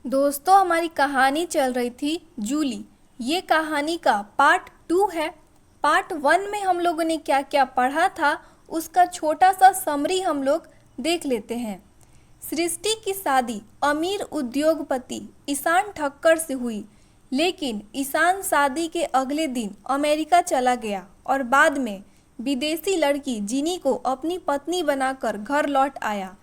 दोस्तों, हमारी कहानी चल रही थी जूली। ये कहानी का पार्ट 2 है। पार्ट 1 में हम लोगों ने क्या क्या पढ़ा था उसका छोटा सा समरी हम लोग देख लेते हैं। सृष्टि की शादी अमीर उद्योगपति ईशान ठक्कर से हुई, लेकिन ईशान शादी के अगले दिन अमेरिका चला गया और बाद में विदेशी लड़की जिनी को अपनी पत्नी बनाकर घर लौट आया।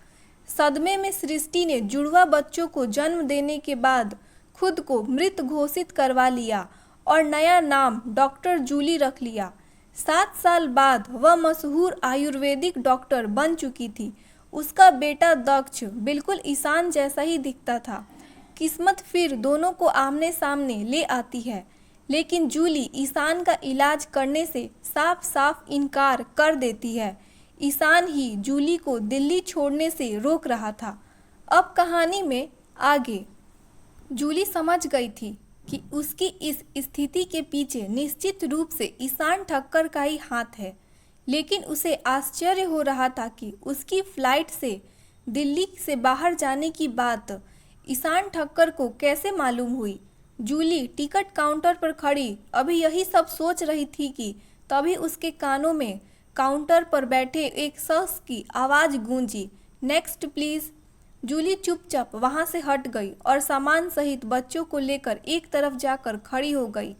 सदमे में सृष्टि ने जुड़वा बच्चों को जन्म देने के बाद खुद को मृत घोषित करवा लिया और नया नाम डॉक्टर जूली रख लिया। 7 साल बाद वह मशहूर आयुर्वेदिक डॉक्टर बन चुकी थी। उसका बेटा दक्ष बिल्कुल ईशान जैसा ही दिखता था। किस्मत फिर दोनों को आमने सामने ले आती है, लेकिन जूली ईशान का इलाज करने से साफ साफ इनकार कर देती है। ईशान ही जूली को दिल्ली छोड़ने से रोक रहा था। अब कहानी में आगे जूली समझ गई थी कि उसकी इस स्थिति के पीछे निश्चित रूप से ईशान ठक्कर का ही हाथ है, लेकिन उसे आश्चर्य हो रहा था कि उसकी फ्लाइट से दिल्ली से बाहर जाने की बात ईशान ठक्कर को कैसे मालूम हुई। जूली टिकट काउंटर पर खड़ी अभी यही सब सोच रही थी कि तभी उसके कानों में काउंटर पर बैठे एक शख्स की आवाज़ गूंजी, नेक्स्ट प्लीज़। जूली चुपचाप वहां से हट गई और सामान सहित बच्चों को लेकर एक तरफ जाकर खड़ी हो गई।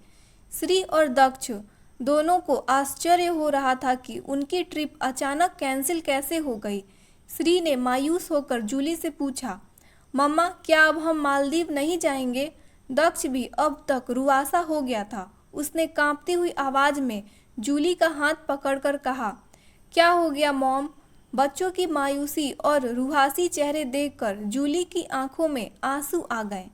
श्री और दक्ष दोनों को आश्चर्य हो रहा था कि उनकी ट्रिप अचानक कैंसिल कैसे हो गई। श्री ने मायूस होकर जूली से पूछा, मम्मा क्या अब हम मालदीव नहीं जाएंगे? दक्ष भी अब तक रुआसा हो गया था। उसने कांपती हुई आवाज़ में जूली का हाथ पकड़कर कहा, क्या हो गया मॉम? बच्चों की मायूसी और रुहासी चेहरे देखकर जूली की आंखों में आंसू आ गए,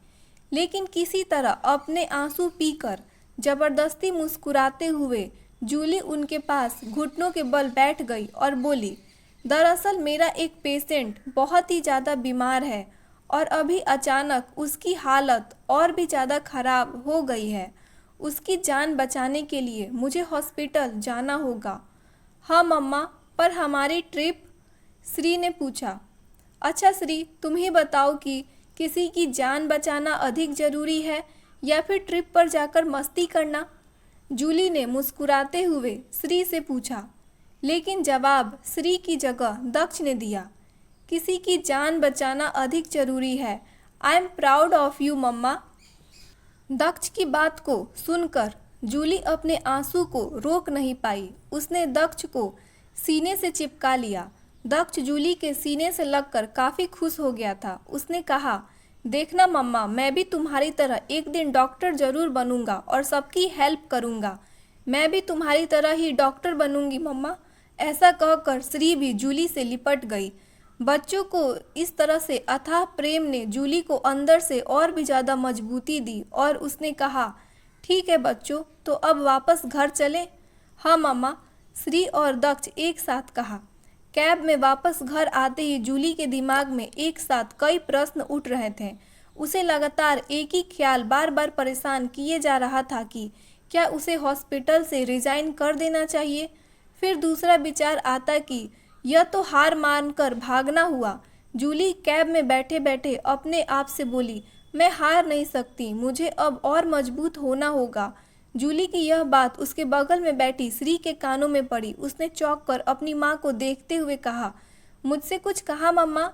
लेकिन किसी तरह अपने आंसू पीकर जबरदस्ती मुस्कुराते हुए जूली उनके पास घुटनों के बल बैठ गई और बोली, दरअसल मेरा एक पेशेंट बहुत ही ज़्यादा बीमार है और अभी अचानक उसकी हालत और भी ज़्यादा खराब हो गई है। उसकी जान बचाने के लिए मुझे हॉस्पिटल जाना होगा। हाँ मम्मा, पर हमारी ट्रिप? श्री ने पूछा। अच्छा श्री, तुम ही बताओ कि किसी की जान बचाना अधिक ज़रूरी है या फिर ट्रिप पर जाकर मस्ती करना? जूली ने मुस्कुराते हुए श्री से पूछा, लेकिन जवाब श्री की जगह दक्ष ने दिया। किसी की जान बचाना अधिक ज़रूरी है। I am proud of you mamma. Daksh की बात को सुनकर जूली अपने आंसू को रोक नहीं पाई। उसने दक्ष को सीने से चिपका लिया। दक्ष जूली के सीने से लगकर काफ़ी खुश हो गया था। उसने कहा, देखना मम्मा, मैं भी तुम्हारी तरह एक दिन डॉक्टर ज़रूर बनूंगा और सबकी हेल्प करूंगा। मैं भी तुम्हारी तरह ही डॉक्टर बनूंगी मम्मा। ऐसा कहकर श्री भी जूली से लिपट गई। बच्चों को इस तरह से अथाह प्रेम ने जूली को अंदर से और भी ज़्यादा मजबूती दी और उसने कहा, ठीक है बच्चों, तो अब वापस घर चलें? हाँ मम्मा, श्री और दक्ष एक साथ कहा। कैब में वापस घर आते ही जूली के दिमाग में एक साथ कई प्रश्न उठ रहे थे। उसे लगातार एक ही ख्याल बार बार परेशान किए जा रहा था कि क्या उसे हॉस्पिटल से रिजाइन कर देना चाहिए। फिर दूसरा विचार आता कि यह तो हार मानकर भागना हुआ। जूली कैब में बैठे बैठे अपने आप से बोली, मैं हार नहीं सकती, मुझे अब और मजबूत होना होगा। जूली की यह बात उसके बगल में बैठी श्री के कानों में पड़ी। उसने चौंक कर अपनी माँ को देखते हुए कहा, मुझसे कुछ कहा मम्मा?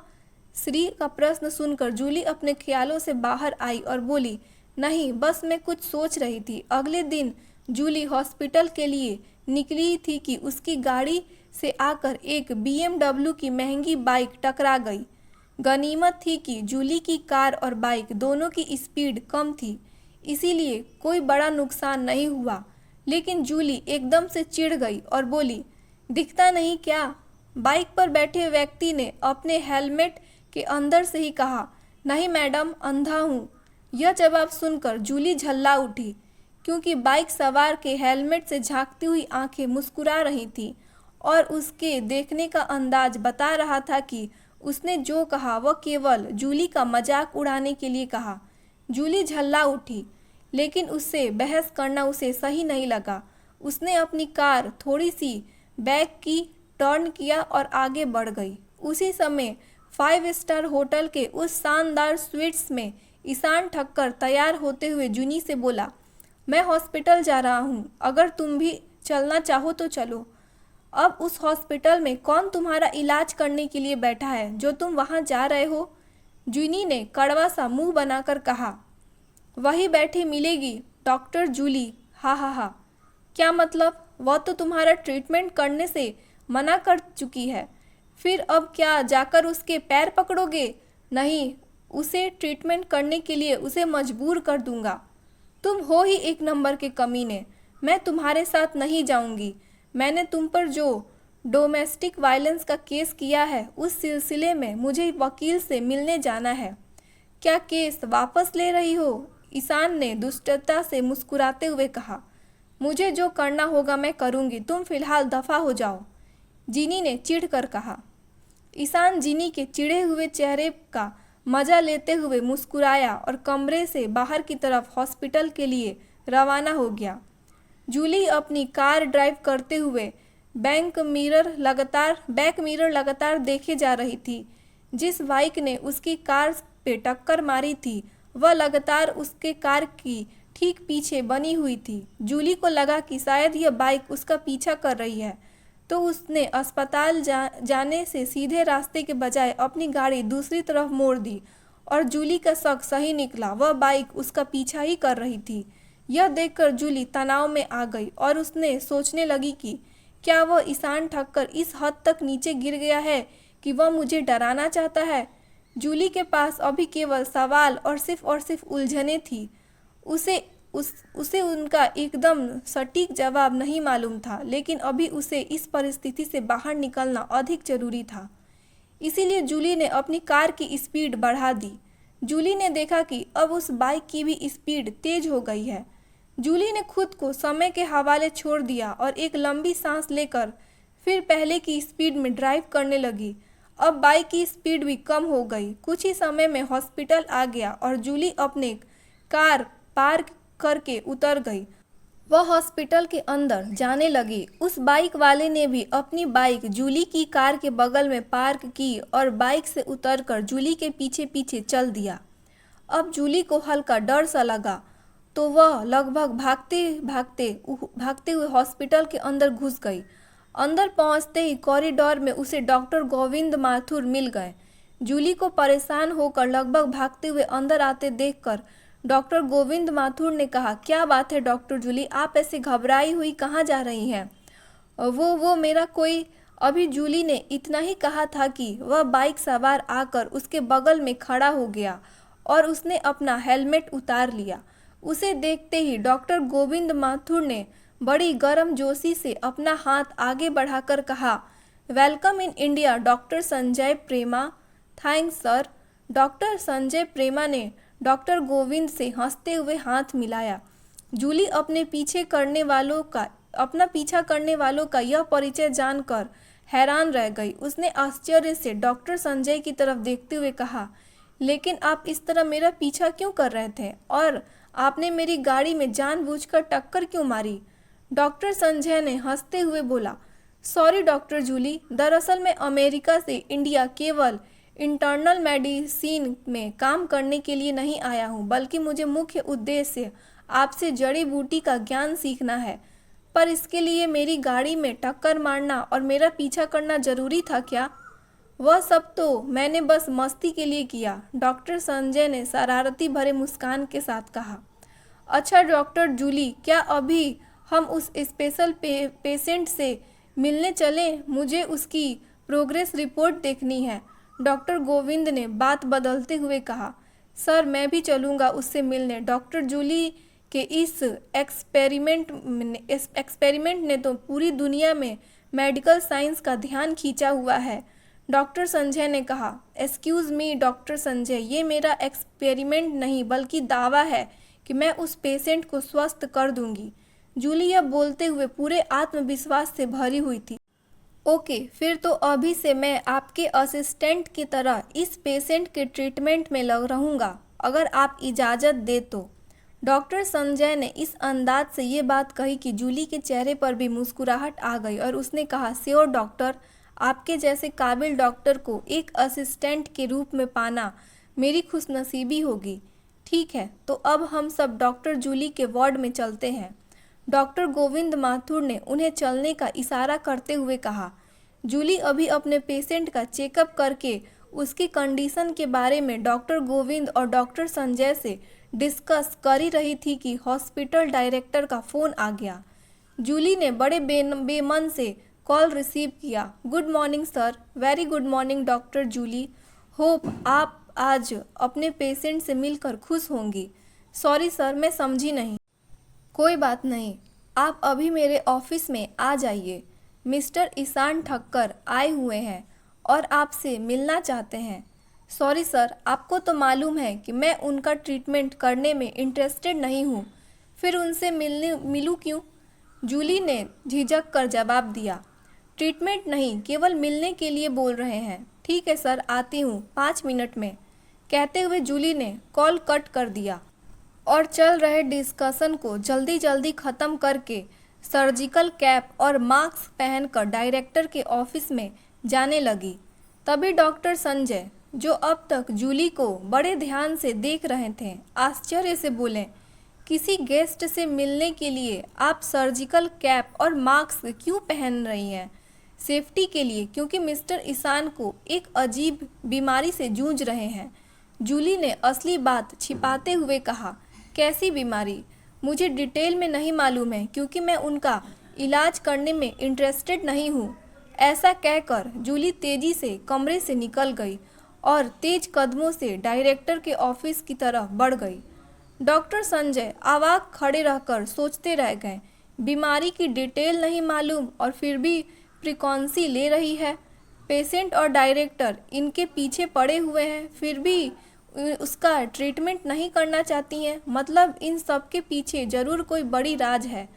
श्री का प्रश्न सुनकर जूली अपने ख्यालों से बाहर आई और बोली, नहीं, बस मैं कुछ सोच रही थी। अगले दिन जूली हॉस्पिटल के लिए निकली थी कि उसकी गाड़ी से आकर एक BMW की महंगी बाइक टकरा गई। गनीमत थी कि जूली की कार और बाइक दोनों की स्पीड कम थी, इसीलिए कोई बड़ा नुकसान नहीं हुआ। लेकिन जूली एकदम से चिढ़ गई और बोली, दिखता नहीं क्या? बाइक पर बैठे व्यक्ति ने अपने हेलमेट के अंदर से ही कहा, नहीं मैडम, अंधा हूँ। यह जवाब सुनकर जूली झल्ला उठी, क्योंकि बाइक सवार के हेलमेट से झांकती हुई आंखें मुस्कुरा रही थीं और उसके देखने का अंदाज बता रहा था कि उसने जो कहा वह केवल जूली का मजाक उड़ाने के लिए कहा। जूली झल्ला उठी, लेकिन उससे बहस करना उसे सही नहीं लगा। उसने अपनी कार थोड़ी सी बैक की, टर्न किया और आगे बढ़ गई। उसी समय 5 स्टार होटल के उस शानदार स्वीट्स में ईशान ठक्कर तैयार होते हुए जूली से बोला, मैं हॉस्पिटल जा रहा हूँ, अगर तुम भी चलना चाहो तो चलो। अब उस हॉस्पिटल में कौन तुम्हारा इलाज करने के लिए बैठा है जो तुम वहाँ जा रहे हो? जूली ने कड़वा सा मुंह बनाकर कहा। वही बैठी मिलेगी डॉक्टर जूली। हा हा हा। क्या मतलब? वह तो तुम्हारा ट्रीटमेंट करने से मना कर चुकी है, फिर अब क्या जाकर उसके पैर पकड़ोगे? नहीं, उसे ट्रीटमेंट करने के लिए उसे मजबूर कर दूंगा। तुम हो ही एक नंबर के कमीने। मैं तुम्हारे साथ नहीं जाऊंगी। मैंने तुम पर जो डोमेस्टिक वायलेंस का केस किया है उस सिलसिले में मुझे वकील से मिलने जाना है। क्या केस वापस ले रही हो? ईशान ने दुष्टता से मुस्कुराते हुए कहा। मुझे जो करना होगा मैं करूंगी, तुम फिलहाल दफा हो जाओ, जीनी ने चिढ़ कर कहा। ईशान जीनी के चिढ़े हुए चेहरे का मजा लेते हुए मुस्कुराया और कमरे से बाहर की तरफ हॉस्पिटल के लिए रवाना हो गया। जूली अपनी कार ड्राइव करते हुए बैक मिरर लगातार देखे जा रही थी। जिस बाइक ने उसकी कार पे टक्कर मारी थी वह लगातार उसके कार की ठीक पीछे बनी हुई थी। जूली को लगा कि शायद यह बाइक उसका पीछा कर रही है, तो उसने अस्पताल जाने से सीधे रास्ते के बजाय अपनी गाड़ी दूसरी तरफ मोड़ दी और जूली का शक सही निकला, वह बाइक उसका पीछा ही कर रही थी। यह देखकर जूली तनाव में आ गई और उसने सोचने लगी कि क्या वह ईशान ठक्कर इस हद तक नीचे गिर गया है कि वह मुझे डराना चाहता है। जूली के पास अभी केवल सवाल और सिर्फ उलझने थी। उसे उनका एकदम सटीक जवाब नहीं मालूम था, लेकिन अभी उसे इस परिस्थिति से बाहर निकलना अधिक जरूरी था। इसीलिए जूली ने अपनी कार की स्पीड बढ़ा दी। जूली ने देखा कि अब उस बाइक की भी स्पीड तेज हो गई है। जूली ने खुद को समय के हवाले छोड़ दिया और एक लंबी सांस लेकर फिर पहले की स्पीड में ड्राइव करने लगी। अब बाइक की स्पीड भी कम हो गई। कुछ ही समय में हॉस्पिटल आ गया और जूली अपने कार पार्क करके उतर गई। वह हॉस्पिटल के अंदर जाने लगी। उस बाइक वाले ने भी अपनी बाइक जूली की कार के बगल में पार्क की और बाइक से उतरकर जूली के पीछे पीछे चल दिया। अब जूली को हल्का डर सा लगा, तो वह लगभग भागते हुए हॉस्पिटल के अंदर घुस गई। अंदर पहुंचते ही कॉरिडोर में उसे डॉक्टर गोविंद माथुर मिल गए। जूली को परेशान होकर लगभग भागते हुए अंदर आते देखकर डॉक्टर गोविंद माथुर ने कहा, क्या बात है डॉक्टर जूली, आप ऐसे घबराई हुई कहाँ जा रही हैं? वो मेरा कोई। अभी जूली ने इतना ही कहा था कि वह बाइक सवार आकर उसके बगल में खड़ा हो गया और उसने अपना हेलमेट उतार लिया। उसे देखते ही डॉक्टर गोविंद माथुर ने बड़ी गर्मजोशी से अपना हाथ आगे बढ़ाकर कहा, welcome in India doctor Sanjay Prema. Thanks sir. Doctor Sanjay Prema ने डॉक्टर गोविंद से हंसते हुए हाथ मिलाया। जूली अपना पीछा करने वालों का यह परिचय जानकर हैरान रह गई। उसने आश्चर्य से डॉक्टर संजय की तरफ देखते हुए कहा, लेकिन आप इस तरह मेरा पीछा क्यों कर रहे थे और आपने मेरी गाड़ी में जानबूझकर टक्कर क्यों मारी? डॉक्टर संजय ने हंसते हुए बोला, सॉरी डॉक्टर जूली, दरअसल मैं अमेरिका से इंडिया केवल इंटरनल मेडिसिन में काम करने के लिए नहीं आया हूँ, बल्कि मुझे मुख्य उद्देश्य आपसे जड़ी बूटी का ज्ञान सीखना है। पर इसके लिए मेरी गाड़ी में टक्कर मारना और मेरा पीछा करना जरूरी था क्या? वह सब तो मैंने बस मस्ती के लिए किया, डॉक्टर संजय ने शरारती भरे मुस्कान के साथ कहा। अच्छा डॉक्टर जूली, क्या अभी हम उस स्पेशल पेशेंट से मिलने चलें? मुझे उसकी प्रोग्रेस रिपोर्ट देखनी है। डॉक्टर गोविंद ने बात बदलते हुए कहा, सर मैं भी चलूँगा उससे मिलने। डॉक्टर जूली के इस एक्सपेरिमेंट ने तो पूरी दुनिया में मेडिकल साइंस का ध्यान खींचा हुआ है। डॉक्टर संजय ने कहा, एक्सक्यूज़ मी डॉक्टर संजय, ये मेरा एक्सपेरिमेंट नहीं बल्कि दावा है कि मैं उस पेशेंट को स्वस्थ कर दूंगी। जूली यह बोलते हुए पूरे आत्मविश्वास से भरी हुई थी। ओके, फिर तो अभी से मैं आपके असिस्टेंट की तरह इस पेशेंट के ट्रीटमेंट में लग रहूँगा, अगर आप इजाज़त दे तो। डॉक्टर संजय ने इस अंदाज से ये बात कही कि जूली के चेहरे पर भी मुस्कुराहट आ गई और उसने कहा, श्योर डॉक्टर, आपके जैसे काबिल डॉक्टर को एक असिस्टेंट के रूप में पाना मेरी खुशनसीबी होगी। ठीक है, तो अब हम सब डॉक्टर जूली के वार्ड में चलते हैं। डॉक्टर गोविंद माथुर ने उन्हें चलने का इशारा करते हुए कहा। जूली अभी अपने पेशेंट का चेकअप करके उसकी कंडीशन के बारे में डॉक्टर गोविंद और डॉक्टर संजय से डिस्कस कर ही रही थी कि हॉस्पिटल डायरेक्टर का फ़ोन आ गया। जूली ने बड़े बेमन से कॉल रिसीव किया। Good morning sir. Very good morning doctor Julie. Hope आप आज अपने पेशेंट से मिलकर खुश होंगी। सॉरी सर, मैं समझी नहीं। कोई बात नहीं, आप अभी मेरे ऑफिस में आ जाइए। मिस्टर ईशान ठक्कर आए हुए हैं और आपसे मिलना चाहते हैं। सॉरी सर, आपको तो मालूम है कि मैं उनका ट्रीटमेंट करने में इंटरेस्टेड नहीं हूँ, फिर उनसे मिलूँ क्यों? जूली ने झिझक कर जवाब दिया। ट्रीटमेंट नहीं, केवल मिलने के लिए बोल रहे हैं। ठीक है सर, आती हूँ 5 मिनट में, कहते हुए जूली ने कॉल कट कर दिया और चल रहे डिस्कशन को जल्दी जल्दी ख़त्म करके सर्जिकल कैप और मास्क पहनकर डायरेक्टर के ऑफिस में जाने लगी। तभी डॉक्टर संजय, जो अब तक जूली को बड़े ध्यान से देख रहे थे, आश्चर्य से बोले, किसी गेस्ट से मिलने के लिए आप सर्जिकल कैप और मास्क क्यों पहन रही हैं? सेफ्टी के लिए, क्योंकि मिस्टर ईशान को एक अजीब बीमारी से जूझ रहे हैं। जूली ने असली बात छिपाते हुए कहा। कैसी बीमारी? मुझे डिटेल में नहीं मालूम है, क्योंकि मैं उनका इलाज करने में इंटरेस्टेड नहीं हूँ। ऐसा कहकर जूली तेजी से कमरे से निकल गई और तेज कदमों से डायरेक्टर के ऑफिस की तरफ बढ़ गई। डॉक्टर संजय अवाक खड़े रहकर सोचते रह गए। बीमारी की डिटेल नहीं मालूम और फिर भी प्रिकॉन्सी ले रही है। पेशेंट और डायरेक्टर इनके पीछे पड़े हुए हैं, फिर भी उसका ट्रीटमेंट नहीं करना चाहती हैं। मतलब इन सब के पीछे ज़रूर कोई बड़ी राज है।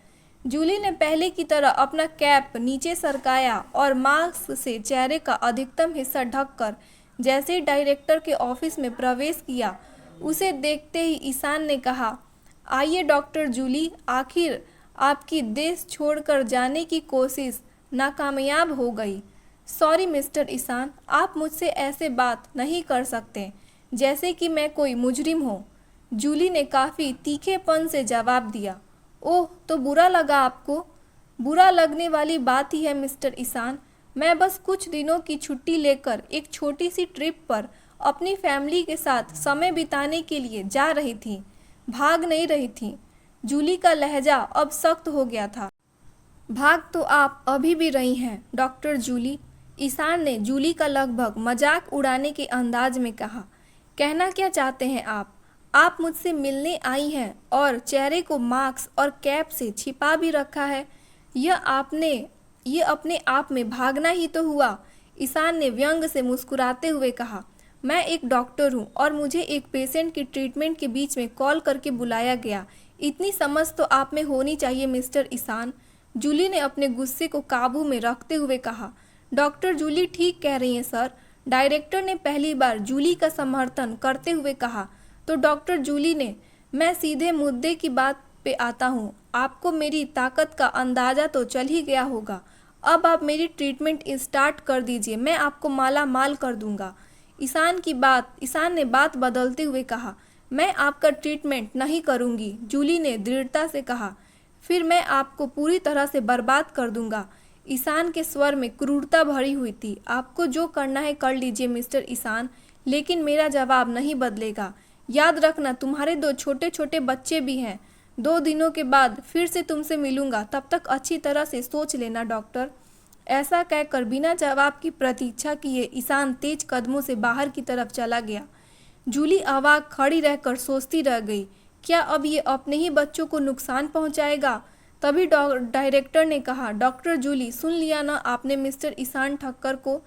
जूली ने पहले की तरह अपना कैप नीचे सरकाया और मास्क से चेहरे का अधिकतम हिस्सा ढककर जैसे ही डायरेक्टर के ऑफिस में प्रवेश किया, उसे देखते ही ईशान ने कहा, आइए डॉक्टर जूली, आखिर आपकी देश छोड़कर जाने की कोशिश नाकामयाब हो गई। सॉरी मिस्टर ईशान, आप मुझसे ऐसे बात नहीं कर सकते जैसे कि मैं कोई मुजरिम हो। जूली ने काफ़ी तीखेपन से जवाब दिया। ओह, तो बुरा लगा आपको? बुरा लगने वाली बात ही है मिस्टर ईशान। मैं बस कुछ दिनों की छुट्टी लेकर एक छोटी सी ट्रिप पर अपनी फैमिली के साथ समय बिताने के लिए जा रही थी, भाग नहीं रही थी। जूली का लहजा अब सख्त हो गया था। भाग तो आप अभी भी रही हैं डॉक्टर जूली, ईशान ने जूली का लगभग मजाक उड़ाने के अंदाज में कहा। कहना क्या चाहते हैं आप? आप मुझसे मिलने आई हैं और चेहरे को मास्क और कैप से छिपा भी रखा है। ये अपने आप में भागना ही तो हुआ। ईशान ने व्यंग से मुस्कुराते हुए कहा। मैं एक डॉक्टर हूँ और मुझे एक पेशेंट की ट्रीटमेंट के बीच में कॉल करके बुलाया गया। इतनी समझ तो आप में होनी चाहिए मिस्टर ईशान। जूली ने अपने गुस्से को काबू में रखते हुए कहा। डॉक्टर जूली ठीक कह रही हैं सर, डायरेक्टर ने पहली बार जूली का समर्थन करते हुए कहा। तो डॉक्टर जूली ने, मैं सीधे मुद्दे की बात पे आता हूँ। आपको मेरी ताकत का अंदाज़ा तो चल ही गया होगा। अब आप मेरी ट्रीटमेंट स्टार्ट कर दीजिए, मैं आपको माला माल कर दूंगा। ईशान ने बात बदलते हुए कहा। मैं आपका ट्रीटमेंट नहीं करूंगी, जूली ने दृढ़ता से कहा। फिर मैं आपको पूरी तरह से बर्बाद कर दूंगा। ईशान के स्वर में क्रूरता भरी हुई थी। आपको जो करना है कर लीजिए मिस्टर ईशान, लेकिन मेरा जवाब नहीं बदलेगा। याद रखना, तुम्हारे 2 छोटे छोटे बच्चे भी हैं। 2 दिनों के बाद फिर से तुमसे मिलूंगा, तब तक अच्छी तरह से सोच लेना डॉक्टर। ऐसा कहकर बिना जवाब की प्रतीक्षा किए ईशान तेज कदमों से बाहर की तरफ चला गया। जूली अवाक खड़ी रहकर सोचती रह गई, क्या अब ये अपने ही बच्चों को नुकसान पहुंचाएगा? तभी डायरेक्टर ने कहा, डॉक्टर जूली, सुन लिया ना आपने मिस्टर ईशान ठक्कर को?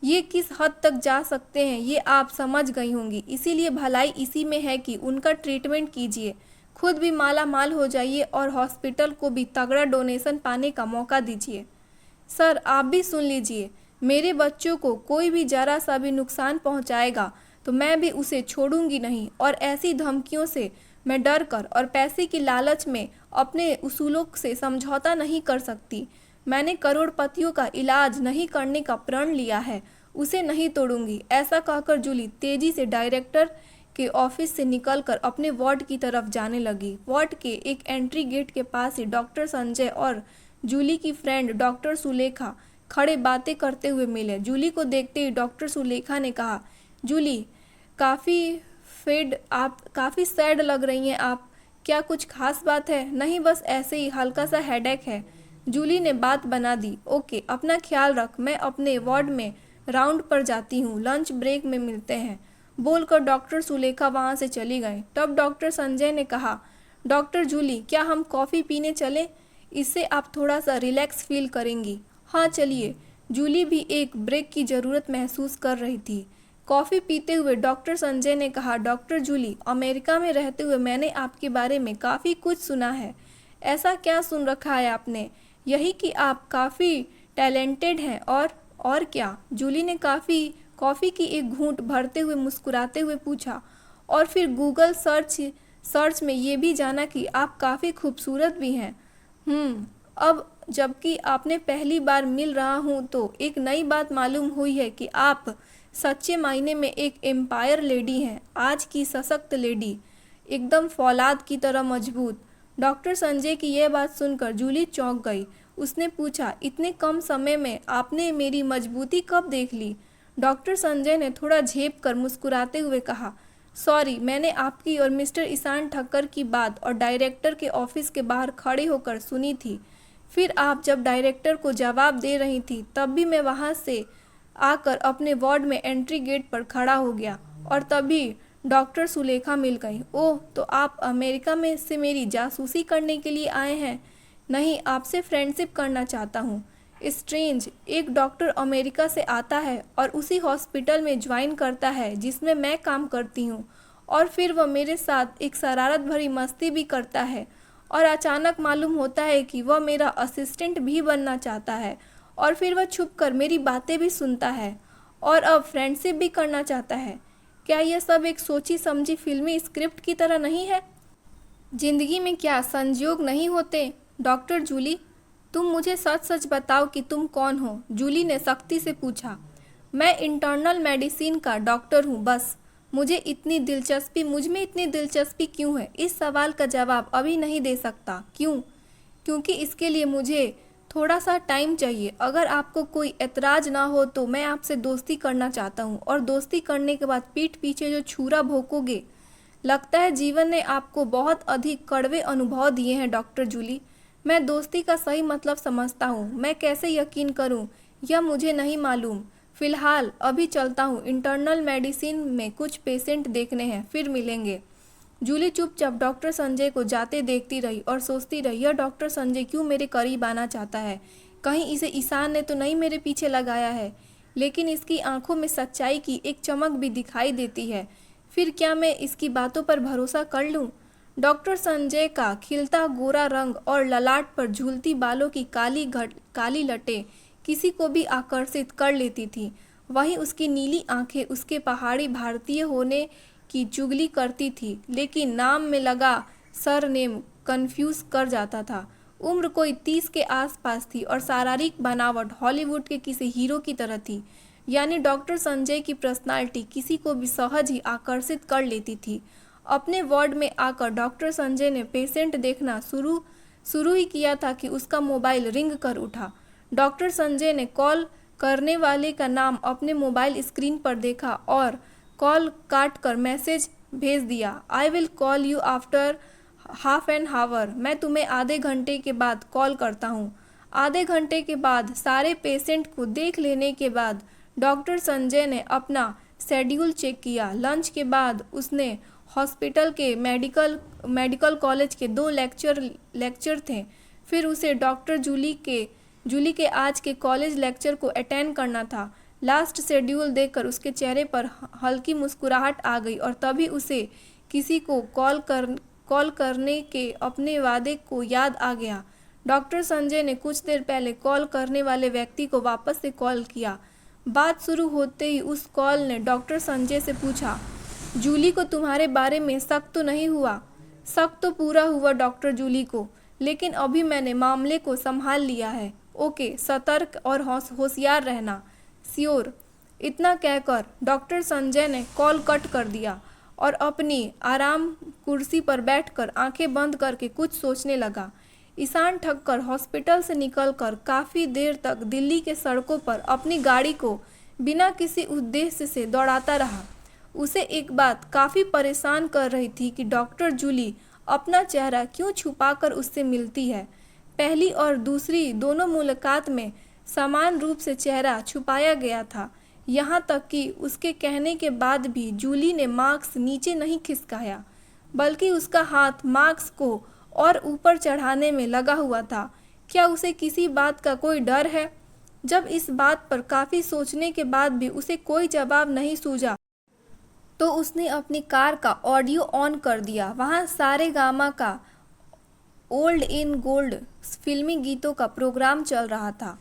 ये किस हद तक जा सकते हैं ये आप समझ गई होंगी, इसीलिए भलाई इसी में है कि उनका ट्रीटमेंट कीजिए, खुद भी माला माल हो जाइए और हॉस्पिटल को भी तगड़ा डोनेशन पाने का मौका दीजिए। सर, आप भी सुन लीजिए, मेरे बच्चों को कोई भी जरा सा भी नुकसान पहुंचाएगा तो मैं भी उसे छोड़ूंगी नहीं, और ऐसी धमकियों से मैं डर कर और पैसे की लालच में अपने उसूलों से समझौता नहीं कर सकती। मैंने करोड़पतियों का इलाज नहीं करने का प्रण लिया है, उसे नहीं तोड़ूंगी। ऐसा कहकर जूली तेजी से डायरेक्टर के ऑफिस से निकलकर अपने वार्ड की तरफ जाने लगी। वार्ड के एक एंट्री गेट के पास ही डॉक्टर संजय और जूली की फ्रेंड डॉक्टर सुलेखा खड़े बातें करते हुए मिले। जूली को देखते ही डॉक्टर सुलेखा ने कहा, जूली, काफ़ी सैड लग रही हैं आप। क्या कुछ खास बात है? नहीं, बस ऐसे ही हल्का सा हेडेक है। जूली ने बात बना दी। ओके, अपना ख्याल रख, मैं अपने वार्ड में राउंड पर जाती हूँ, लंच ब्रेक में मिलते हैं, बोलकर डॉक्टर सुलेखा वहाँ से चली गई। तब डॉक्टर संजय ने कहा, डॉक्टर जूली, क्या हम कॉफ़ी पीने चलें? इससे आप थोड़ा सा रिलैक्स फील करेंगी। हाँ चलिए। जूली भी एक ब्रेक की ज़रूरत महसूस कर रही थी। कॉफ़ी पीते हुए डॉक्टर संजय ने कहा, डॉक्टर जूली, अमेरिका में रहते हुए मैंने आपके बारे में काफ़ी कुछ सुना है। ऐसा क्या सुन रखा है आपने? यही कि आप काफ़ी टैलेंटेड हैं। और क्या? जूली ने कॉफ़ी की एक घूंट भरते हुए मुस्कुराते हुए पूछा। और फिर गूगल सर्च में ये भी जाना कि आप काफ़ी खूबसूरत भी हैं। अब जबकि आपने पहली बार मिल रहा हूँ तो एक नई बात मालूम हुई है कि आप सच्चे मायने में एक एम्पायर लेडी हैं, आज की सशक्त लेडी, एकदम फौलाद की तरह मजबूत। डॉक्टर संजय की यह बात सुनकर जूली चौंक गई। उसने पूछा, इतने कम समय में आपने मेरी मजबूती कब देख ली? डॉक्टर संजय ने थोड़ा झेप कर मुस्कुराते हुए कहा, सॉरी, मैंने आपकी और मिस्टर ईशान ठक्कर की बात और डायरेक्टर के ऑफिस के बाहर खड़े होकर सुनी थी। फिर आप जब डायरेक्टर को जवाब दे रही थी तब भी मैं वहाँ से आकर अपने वार्ड में एंट्री गेट पर खड़ा हो गया और तभी डॉक्टर सुलेखा मिल गई। ओह, तो आप अमेरिका में से मेरी जासूसी करने के लिए आए हैं? नहीं, आपसे फ्रेंडशिप करना चाहता हूँ। स्ट्रेंज, एक डॉक्टर अमेरिका से आता है और उसी हॉस्पिटल में ज्वाइन करता है जिसमें मैं काम करती हूँ, और फिर वह मेरे साथ एक शरारत भरी मस्ती भी करता है और अचानक मालूम होता है कि वह मेरा असिस्टेंट भी बनना चाहता है, और फिर वह छुपकर मेरी बातें भी सुनता है और अब फ्रेंडशिप भी करना चाहता है। क्या यह सब एक सोची समझी फिल्मी स्क्रिप्ट की तरह नहीं है? जिंदगी में क्या संयोग नहीं होते? डॉक्टर जूली, तुम मुझे सच सच बताओ कि तुम कौन हो? जूली ने सख्ती से पूछा। मैं इंटरनल मेडिसिन का डॉक्टर हूँ, बस। मुझ में इतनी दिलचस्पी क्यों है? इस सवाल का जवाब अभी नहीं दे सकता। क्यों? क्योंकि इसके लिए मुझे थोड़ा सा टाइम चाहिए। अगर आपको कोई एतराज ना हो तो मैं आपसे दोस्ती करना चाहता हूँ, और दोस्ती करने के बाद पीठ पीछे जो छुरा भोंकोगे। लगता है जीवन ने आपको बहुत अधिक कड़वे अनुभव दिए हैं डॉक्टर जूली। मैं दोस्ती का सही मतलब समझता हूँ। मैं कैसे यकीन करूँ यह मुझे नहीं मालूम। फिलहाल अभी चलता हूँ, इंटरनल मेडिसिन में कुछ पेशेंट देखने हैं, फिर मिलेंगे। जूली चुपचाप डॉक्टर संजय को जाते देखती रही और सोचती रही, यह डॉक्टर संजय क्यों मेरे करीब आना चाहता है? कहीं इसे ईशान ने तो नहीं मेरे पीछे लगाया है? लेकिन इसकी आंखों में सच्चाई की एक चमक भी दिखाई देती है। फिर क्या मैं इसकी बातों पर भरोसा कर लूं? डॉक्टर संजय का खिलता गोरा रंग और ललाट पर झूलती बालों की काली लटें किसी को भी आकर्षित कर लेती थी। वहीं उसकी नीली आंखें उसके पहाड़ी भारतीय होने की चुगली करती थी, लेकिन नाम में लगा सरनेम कंफ्यूज कर जाता था। उम्र कोई 30 के आसपास थी और शारीरिक बनावट हॉलीवुड के किसी हीरो की तरह थी। यानी डॉक्टर संजय की पर्सनालिटी किसी को भी सहज ही आकर्षित कर लेती थी। अपने वार्ड में आकर डॉक्टर संजय ने पेशेंट देखना शुरू ही किया था कि उसका मोबाइल रिंग कर उठा। डॉक्टर संजय ने कॉल करने वाले का नाम अपने मोबाइल स्क्रीन पर देखा और कॉल काट कर मैसेज भेज दिया, I will call you after half an hour. मैं तुम्हें आधे घंटे के बाद कॉल करता हूँ। आधे घंटे के बाद सारे पेशेंट को देख लेने के बाद डॉक्टर संजय ने अपना शेड्यूल चेक किया। लंच के बाद उसने हॉस्पिटल के मेडिकल कॉलेज के 2 लेक्चर थे। फिर उसे डॉक्टर जूली के आज के कॉलेज लेक्चर को अटेंड करना था। लास्ट शेड्यूल देखकर उसके चेहरे पर हल्की मुस्कुराहट आ गई और तभी उसे किसी को कॉल करने के अपने वादे को याद आ गया। डॉक्टर संजय ने कुछ देर पहले कॉल करने वाले व्यक्ति को वापस से कॉल किया। बात शुरू होते ही उस कॉल ने डॉक्टर संजय से पूछा, जूली को तुम्हारे बारे में शक तो नहीं हुआ? शक तो पूरा हुआ डॉक्टर जूली को, लेकिन अभी मैंने मामले को संभाल लिया है। ओके, सतर्क और होशियार रहना। श्योर। इतना कहकर डॉक्टर संजय ने कॉल कट कर दिया और अपनी आराम कुर्सी पर बैठकर आंखें बंद करके कुछ सोचने लगा। ईशान थककर हॉस्पिटल से निकलकर काफ़ी देर तक दिल्ली के सड़कों पर अपनी गाड़ी को बिना किसी उद्देश्य से दौड़ाता रहा। उसे एक बात काफ़ी परेशान कर रही थी कि डॉक्टर जूली अपना चेहरा क्यों छुपाकर उससे मिलती है। पहली और दूसरी दोनों मुलाकात में समान रूप से चेहरा छुपाया गया था, यहाँ तक कि उसके कहने के बाद भी जूली ने मास्क नीचे नहीं खिसकाया, बल्कि उसका हाथ मास्क को और ऊपर चढ़ाने में लगा हुआ था। क्या उसे किसी बात का कोई डर है? जब इस बात पर काफ़ी सोचने के बाद भी उसे कोई जवाब नहीं सूझा, तो उसने अपनी कार का ऑडियो ऑन कर दिया। वहाँ सारे गामा का ओल्ड इन गोल्ड फिल्मी गीतों का प्रोग्राम चल रहा था।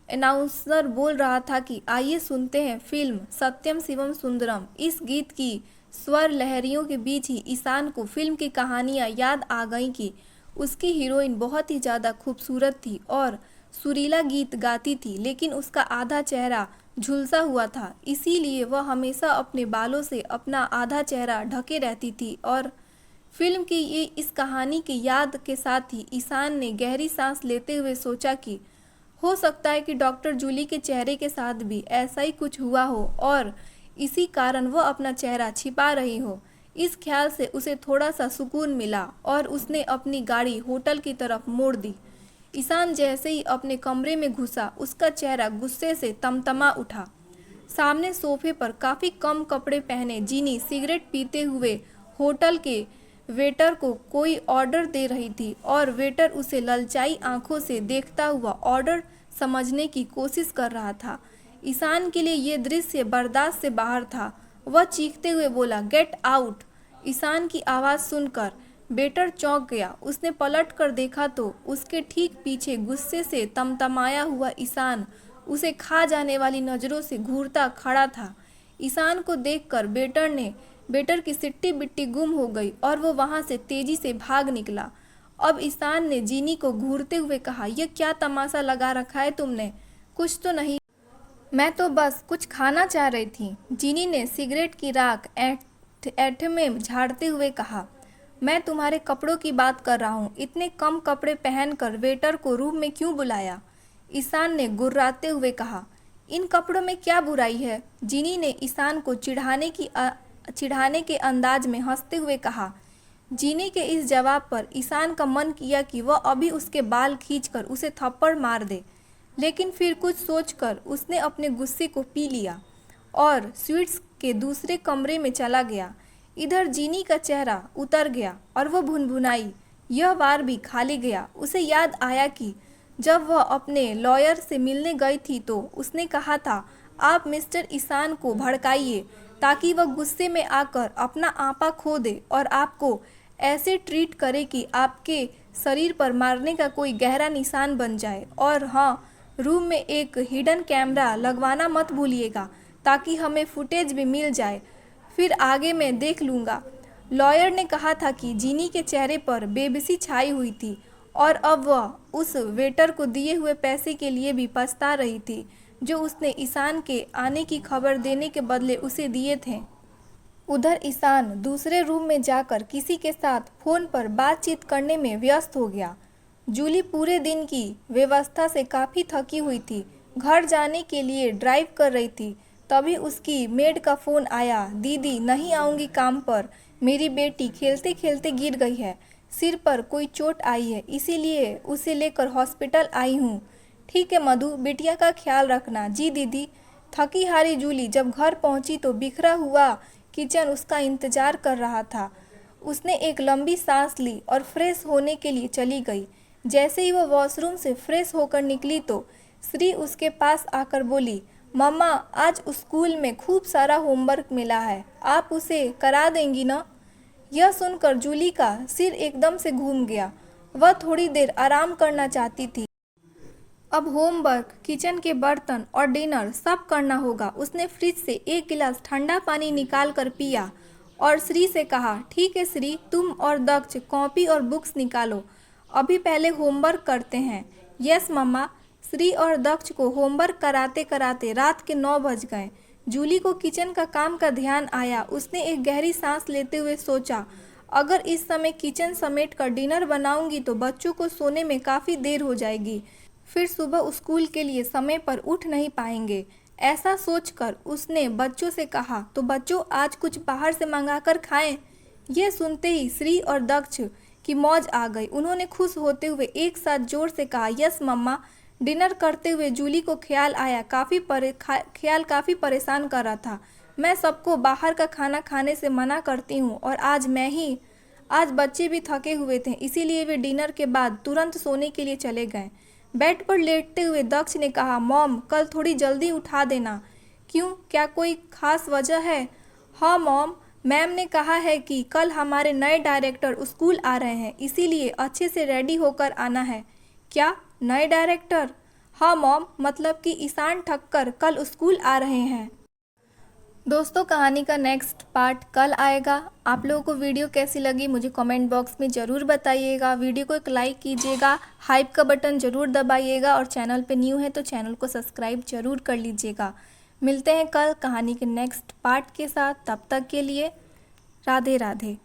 अनाउंसर बोल रहा था कि आइए सुनते हैं फिल्म सत्यम शिवम सुंदरम। इस गीत की स्वर लहरियों के बीच ही ईशान को फिल्म की कहानियाँ याद आ गईं कि उसकी हीरोइन बहुत ही ज़्यादा खूबसूरत थी और सुरीला गीत गाती थी, लेकिन उसका आधा चेहरा झुलसा हुआ था, इसीलिए वह हमेशा अपने बालों से अपना आधा चेहरा ढके रहती थी। और फिल्म की ये इस कहानी की याद के साथ ही ईशान ने गहरी सांस लेते हुए सोचा कि हो सकता है कि डॉक्टर जूली के चेहरे के साथ भी ऐसा ही कुछ हुआ हो और इसी कारण वह अपना चेहरा छिपा रही हो। इस ख्याल से उसे थोड़ा सा सुकून मिला और उसने अपनी गाड़ी होटल की तरफ मोड़ दी। ईशान जैसे ही अपने कमरे में घुसा, उसका चेहरा गुस्से से तमतमा उठा। सामने सोफे पर काफ़ी कम कपड़े पहने जीनी सिगरेट पीते हुए होटल के वेटर को कोई ऑर्डर दे रही थी और वेटर उसे ललचाई आंखों से देखता हुआ ऑर्डर समझने की कोशिश कर रहा था। ईशान के लिए ये दृश्य बर्दाश्त से बाहर था। वह चीखते हुए बोला, गेट आउट। ईशान की आवाज़ सुनकर वेटर चौंक गया। उसने पलट कर देखा तो उसके ठीक पीछे गुस्से से तमतमाया हुआ ईशान उसे खा जाने वाली नज़रों से घूरता खड़ा था। ईशान को देखकर वेटर की सिट्टी बिट्टी गुम हो गई और वो वहाँ से तेजी से भाग निकला। अब ईशान ने जीनी को घूरते हुए कहा, यह क्या तमाशा लगा रखा है तुमने? कुछ तो नहीं? मैं तो बस कुछ खाना चाह रही थी। जीनी ने सिगरेट की राख ऐंठ में झाड़ते हुए कहा, मैं तुम्हारे कपड़ों की बात कर रहा हूँ। इतने कम कपड़े पहनकर वेटर को रूम में क्यों बुलाया? ईशान ने गुर्राते हुए कहा, इन कपड़ों में क्या बुराई है? जीनी ने ईशान को चिढ़ाने के अंदाज में हंसते हुए कहा। जीनी के इस जवाब पर ईशान का मन किया कि वह अभी उसके बाल खींचकर उसे थप्पड़ मार दे, लेकिन फिर कुछ सोचकर उसने अपने गुस्से को पी लिया और स्वीट्स के दूसरे कमरे में चला गया। इधर जीनी का चेहरा उतर गया और वह भुनभुनाई। यह बार भी खाली गया। उसे याद आया कि जब वह अपने लॉयर से मिलने गई थी तो उसने कहा था, आप मिस्टर ईशान को भड़काइए ताकि वह गुस्से में आकर अपना आपा खो दे और आपको ऐसे ट्रीट करे कि आपके शरीर पर मारने का कोई गहरा निशान बन जाए। और हाँ, रूम में एक हिडन कैमरा लगवाना मत भूलिएगा ताकि हमें फुटेज भी मिल जाए, फिर आगे मैं देख लूँगा। लॉयर ने कहा था कि जीनी के चेहरे पर बेबसी छाई हुई थी और अब वह उस वेटर को दिए हुए पैसे के लिए भी पछता रही थी जो उसने ईशान के आने की खबर देने के बदले उसे दिए थे। उधर ईशान दूसरे रूम में जाकर किसी के साथ फ़ोन पर बातचीत करने में व्यस्त हो गया। जूली पूरे दिन की व्यवस्था से काफ़ी थकी हुई थी। घर जाने के लिए ड्राइव कर रही थी, तभी उसकी मेड का फ़ोन आया। दीदी, नहीं आऊँगी काम पर, मेरी बेटी खेलते खेलते गिर गई है, सिर पर कोई चोट आई है, इसीलिए उसे लेकर हॉस्पिटल आई हूँ। ठीक है मधु, बिटिया का ख्याल रखना। जी दीदी। थकी हारी जूली जब घर पहुंची तो बिखरा हुआ किचन उसका इंतजार कर रहा था। उसने एक लंबी सांस ली और फ्रेश होने के लिए चली गई। जैसे ही वह वॉशरूम से फ्रेश होकर निकली तो श्री उसके पास आकर बोली, मम्मा, आज स्कूल में खूब सारा होमवर्क मिला है, आप उसे करा देंगी ना? यह सुनकर जूली का सिर एकदम से घूम गया। वह थोड़ी देर आराम करना चाहती थी। अब होमवर्क, किचन के बर्तन और डिनर सब करना होगा। उसने फ्रिज से एक गिलास ठंडा पानी निकाल कर पिया और श्री से कहा, ठीक है श्री, तुम और दक्ष कॉपी और बुक्स निकालो, अभी पहले होमवर्क करते हैं। यस मम्मा। श्री और दक्ष को होमवर्क कराते कराते रात के 9 बज गए। जूली को किचन का काम का ध्यान आया। उसने एक गहरी सांस लेते हुए सोचा, अगर इस समय किचन समेट कर डिनर बनाऊंगी तो बच्चों को सोने में काफ़ी देर हो जाएगी, फिर सुबह स्कूल के लिए समय पर उठ नहीं पाएंगे। ऐसा सोचकर उसने बच्चों से कहा, तो बच्चों आज कुछ बाहर से मंगाकर खाएं। यह सुनते ही श्री और दक्ष की मौज आ गई। उन्होंने खुश होते हुए एक साथ जोर से कहा, यस मम्मा। डिनर करते हुए जूली को ख्याल आया, ख्याल काफ़ी परेशान कर रहा था। मैं सबको बाहर का खाना खाने से मना करती हूँ और आज बच्चे भी थके हुए थे, इसीलिए वे डिनर के बाद तुरंत सोने के लिए चले गए। बेड पर लेटते हुए दक्ष ने कहा, मॉम कल थोड़ी जल्दी उठा देना। क्यों, क्या कोई खास वजह है? हाँ मॉम, मैम ने कहा है कि कल हमारे नए डायरेक्टर स्कूल आ रहे हैं, इसीलिए अच्छे से रेडी होकर आना है। क्या, नए डायरेक्टर? हाँ मॉम, मतलब कि ईशान ठक्कर कल स्कूल आ रहे हैं। दोस्तों, कहानी का नेक्स्ट पार्ट कल आएगा। आप लोगों को वीडियो कैसी लगी मुझे कमेंट बॉक्स में ज़रूर बताइएगा। वीडियो को एक लाइक कीजिएगा, हाइप का बटन ज़रूर दबाइएगा और चैनल पे न्यू है तो चैनल को सब्सक्राइब ज़रूर कर लीजिएगा। मिलते हैं कल कहानी के नेक्स्ट पार्ट के साथ। तब तक के लिए राधे राधे।